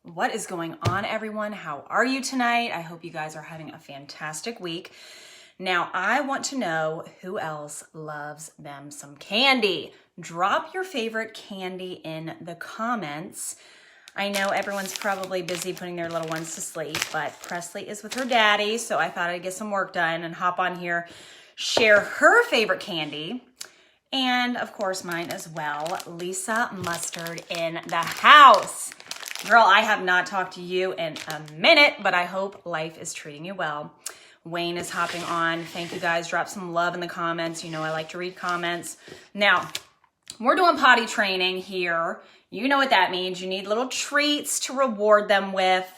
What is going on, everyone? How are you tonight? I hope you guys are having a fantastic week. Now, I want to know who else loves them some candy. Drop your favorite candy in the comments. I know everyone's probably busy putting their little ones to sleep, but Presley is with her daddy, so I thought I'd get some work done and hop on here, share her favorite candy, and of course mine as well. Lisa Mustard in the house. Girl, I have not talked to you in a minute, but I hope life is treating you well. Wayne is hopping on. Thank you guys. Drop some love in the comments. You know I like to read comments. Now, we're doing potty training here. You know what that means. You need little treats to reward them with,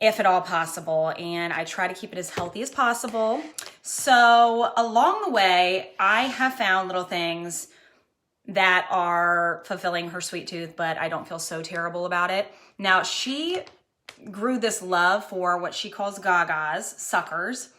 if at all possible. And I try to keep it as healthy as possible. So along the way, I have found little things that are fulfilling her sweet tooth, but I don't feel so terrible about it. Now, she grew this love for what she calls gagas, suckers.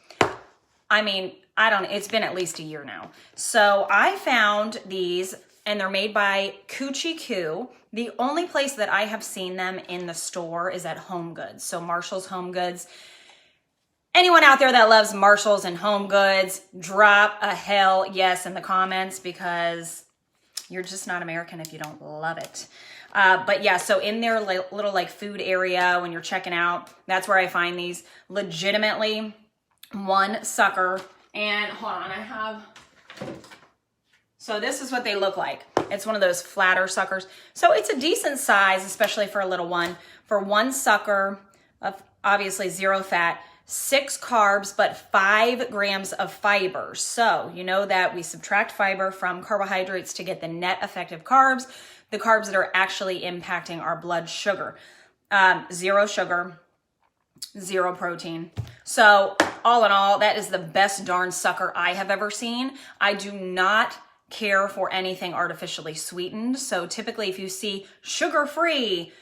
I mean, it's been at least a year now. So I found these, and they're made by Coochie Coo. The only place that I have seen them in the store is at Home Goods. So Marshall's Home Goods. Anyone out there that loves Marshalls and Home Goods, drop a hell yes in the comments, because you're just not American if you don't love it. But yeah, so in their little like food area, when you're checking out, that's where I find these. Legitimately one sucker. And hold on, so this is what they look like. It's one of those flatter suckers. So it's a decent size, especially for a little one. For one sucker of obviously 0 fat, 6 carbs, but 5 grams of fiber. So you know that we subtract fiber from carbohydrates to get the net effective carbs, the carbs that are actually impacting our blood sugar. 0 sugar, 0 protein. So all in all, that is the best darn sucker I have ever seen. I do not care for anything artificially sweetened. So typically if you see sugar-free,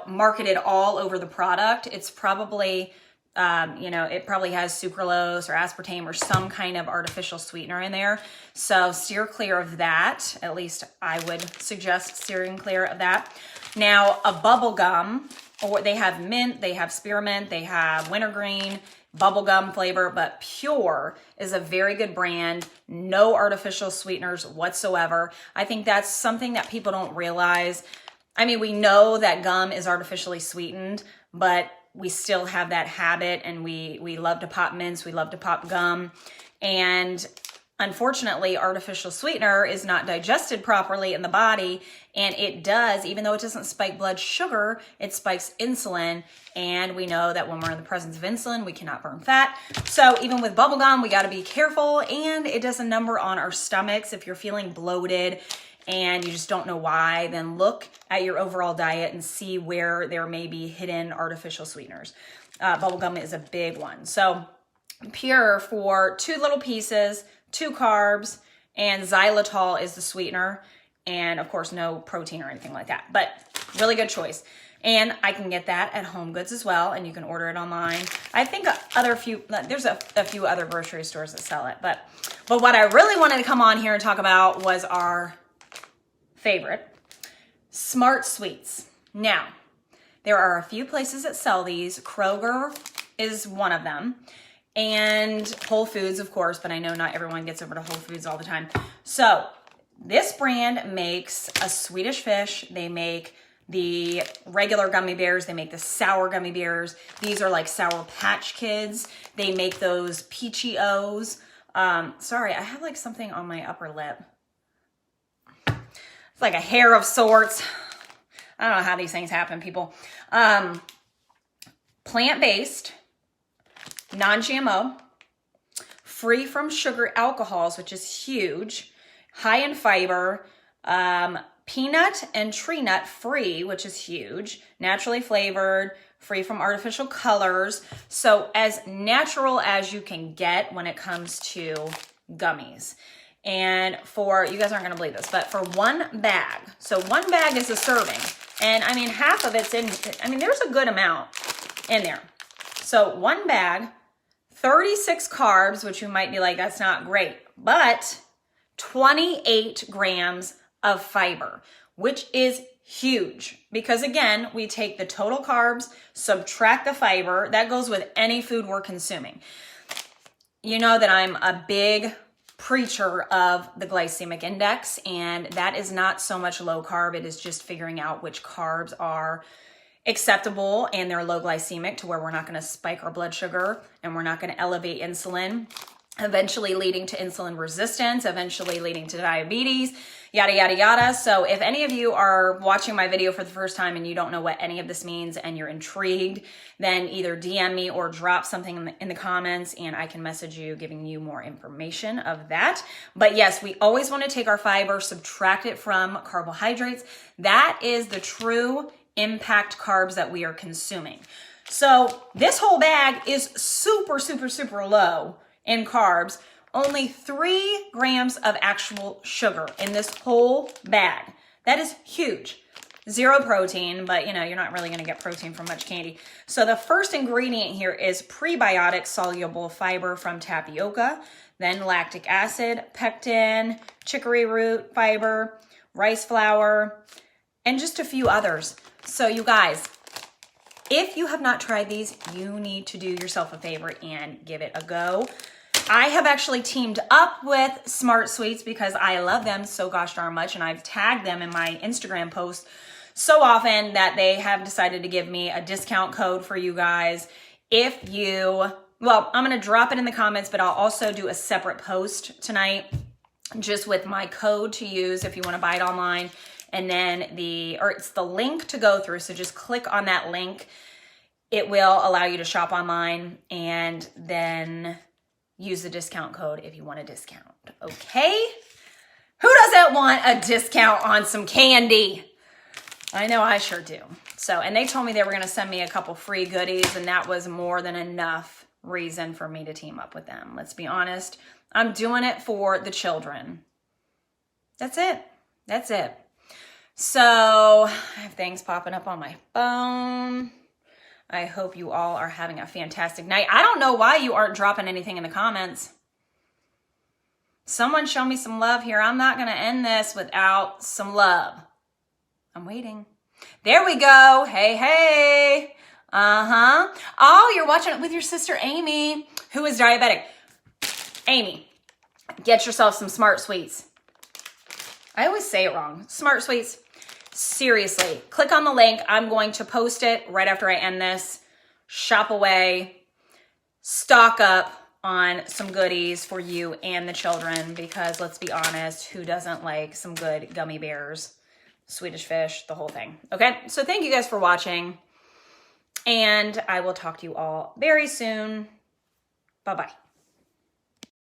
marketed all over the product, it's probably it probably has sucralose or aspartame or some kind of artificial sweetener in there. So steer clear of that. At least I would suggest steering clear of that. Now, a bubble gum, or they have mint, they have spearmint, they have wintergreen, bubblegum flavor, but Pure is a very good brand. No artificial sweeteners whatsoever. I think that's something that people don't realize. I mean, we know that gum is artificially sweetened, but we still have that habit, and we love to pop mints, we love to pop gum. And unfortunately, artificial sweetener is not digested properly in the body, and it does, even though it doesn't spike blood sugar, it spikes insulin. And we know that when we're in the presence of insulin, we cannot burn fat. So even with bubble gum, we gotta be careful, and it does a number on our stomachs. If you're feeling bloated and you just don't know why, then look at your overall diet and see where there may be hidden artificial sweeteners. Bubblegum is a big one. So Pure for 2 little pieces, 2 carbs, and xylitol is the sweetener. And of course, no protein or anything like that, but really good choice. And I can get that at Home Goods as well, and you can order it online. I think there's a few other grocery stores that sell it, but what I really wanted to come on here and talk about was our favorite, Smart Sweets. Now, there are a few places that sell these. Kroger is one of them, and Whole Foods, of course, but I know not everyone gets over to Whole Foods all the time. So this brand makes a Swedish Fish. They make the regular gummy bears. They make the sour gummy bears. These are like Sour Patch Kids. They make those Peachy O's. Sorry, I have like something on my upper lip. It's like a hair of sorts. I don't know how these things happen, people. Plant-based, non-GMO, free from sugar alcohols, which is huge, high in fiber, peanut and tree nut free, which is huge, naturally flavored, free from artificial colors. So as natural as you can get when it comes to gummies. And you guys aren't going to believe this, but for 1 bag, so 1 bag is a serving. And I mean, half of it's there's a good amount in there. So 1 bag, 36 carbs, which you might be like, that's not great, but 28 grams of fiber, which is huge, because again, we take the total carbs, subtract the fiber. That goes with any food we're consuming. You know that I'm a big preacher of the glycemic index, and that is not so much low carb. It is just figuring out which carbs are acceptable and they're low glycemic to where we're not going to spike our blood sugar and we're not going to elevate insulin, eventually leading to insulin resistance, eventually leading to diabetes, yada, yada, yada. So if any of you are watching my video for the first time and you don't know what any of this means and you're intrigued, then either DM me or drop something in the comments and I can message you giving you more information of that. But yes, we always want to take our fiber, subtract it from carbohydrates. That is the true impact carbs that we are consuming. So this whole bag is super, super, super low in carbs. Only 3 grams of actual sugar in this whole bag. That is huge. 0 protein, but you know, you're not really going to get protein from much candy. So the first ingredient here is prebiotic soluble fiber from tapioca, then lactic acid, pectin, chicory root fiber, rice flour, and just a few others. So you guys, if you have not tried these, you need to do yourself a favor and give it a go. I have actually teamed up with Smart Sweets because I love them so gosh darn much, and I've tagged them in my Instagram posts so often that they have decided to give me a discount code for you guys. If you, well, I'm going to drop it in the comments, but I'll also do a separate post tonight just with my code to use if you want to buy it online. And then it's the link to go through. So just click on that link. It will allow you to shop online and then use the discount code if you want a discount. Okay? Who doesn't want a discount on some candy? I know I sure do. So, and they told me they were going to send me a couple free goodies, and that was more than enough reason for me to team up with them. Let's be honest. I'm doing it for the children. That's it. That's it. So I have things popping up on my phone. I hope you all are having a fantastic night. I don't know why you aren't dropping anything in the comments. Someone show me some love here. I'm not going to end this without some love. I'm waiting. There we go. Hey, hey. Oh, you're watching it with your sister, Amy, who is diabetic. Amy, get yourself some Smart Sweets. I always say it wrong. Smart Sweets. Seriously, click on the link. I'm going to post it right after I end this. Shop away. Stock up on some goodies for you and the children, because let's be honest, who doesn't like some good gummy bears, Swedish fish, the whole thing. Okay, so thank you guys for watching, and I will talk to you all very soon. Bye-bye.